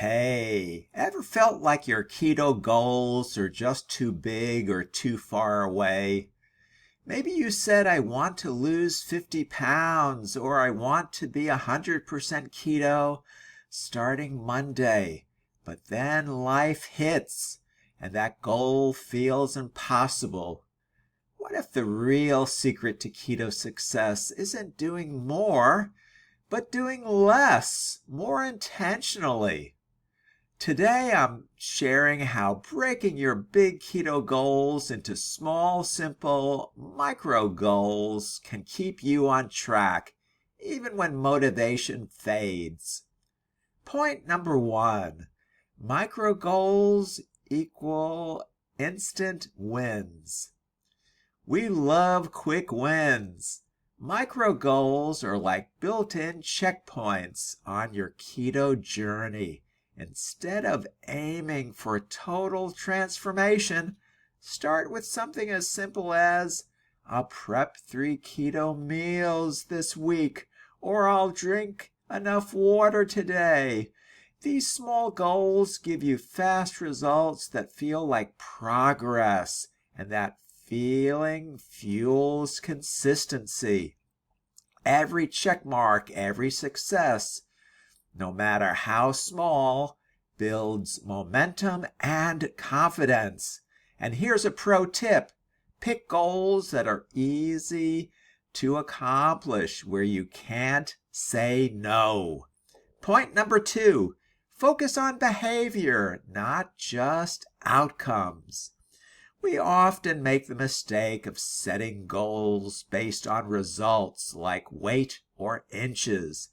Hey, ever felt like your keto goals are just too big or too far away? Maybe you said, I want to lose 50 pounds or I want to be 100% keto starting Monday. But then life hits and that goal feels impossible. What if the real secret to keto success isn't doing more, but doing less, more intentionally? Today, I'm sharing how breaking your big keto goals into small, simple, micro goals can keep you on track, even when motivation fades. Point number 1, micro goals equal instant wins. We love quick wins. Micro goals are like built-in checkpoints on your keto journey. Instead of aiming for total transformation, start with something as simple as, I'll prep 3 keto meals this week, or I'll drink enough water today. These small goals give you fast results that feel like progress, and that feeling fuels consistency. Every check mark, every success, no matter how small, builds momentum and confidence. And here's a pro tip. Pick goals that are easy to accomplish, where you can't say no. Point number 2, focus on behavior, not just outcomes. We often make the mistake of setting goals based on results like weight or inches.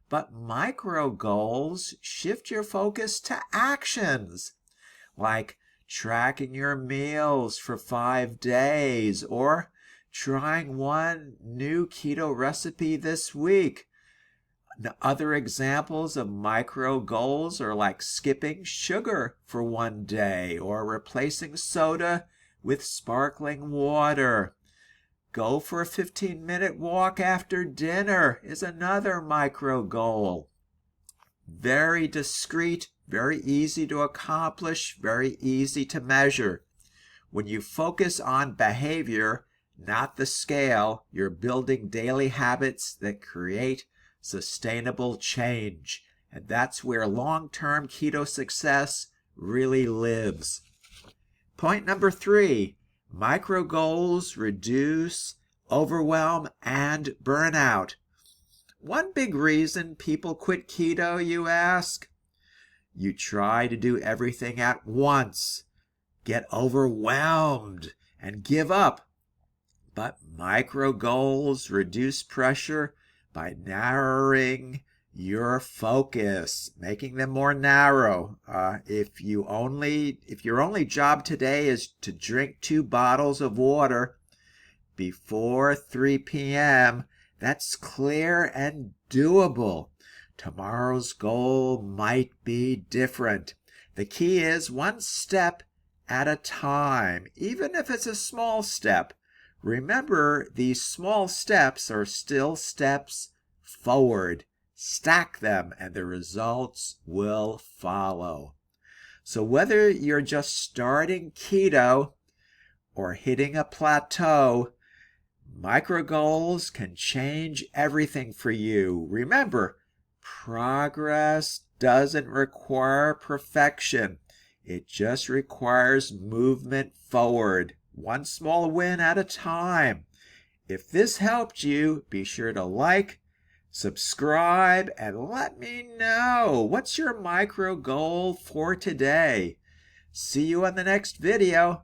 But micro goals shift your focus to actions, like tracking your meals for 5 days or trying one new keto recipe this week. Other examples of micro goals are like skipping sugar for 1 day or replacing soda with sparkling water. Go for a 15-minute walk after dinner is another micro goal. Very discreet, very easy to accomplish, very easy to measure. When you focus on behavior, not the scale, you're building daily habits that create sustainable change. And that's where long-term keto success really lives. Point number 3. Micro goals reduce overwhelm and burnout. One big reason people quit keto, you ask? You try to do everything at once, get overwhelmed, and give up. But micro goals reduce pressure by narrowing your focus, making them more narrow. If your only job today is to drink 2 bottles of water before 3 p.m., that's clear and doable. Tomorrow's goal might be different. The key is 1 step at a time, even if it's a small step. Remember, these small steps are still steps forward. Stack them and the results will follow. So whether you're just starting keto or hitting a plateau, micro goals can change everything for you. Remember, progress doesn't require perfection. It just requires movement forward, 1 small win at a time. If this helped you, be sure to like, subscribe, and let me know. What's your micro goal for today? See you on the next video.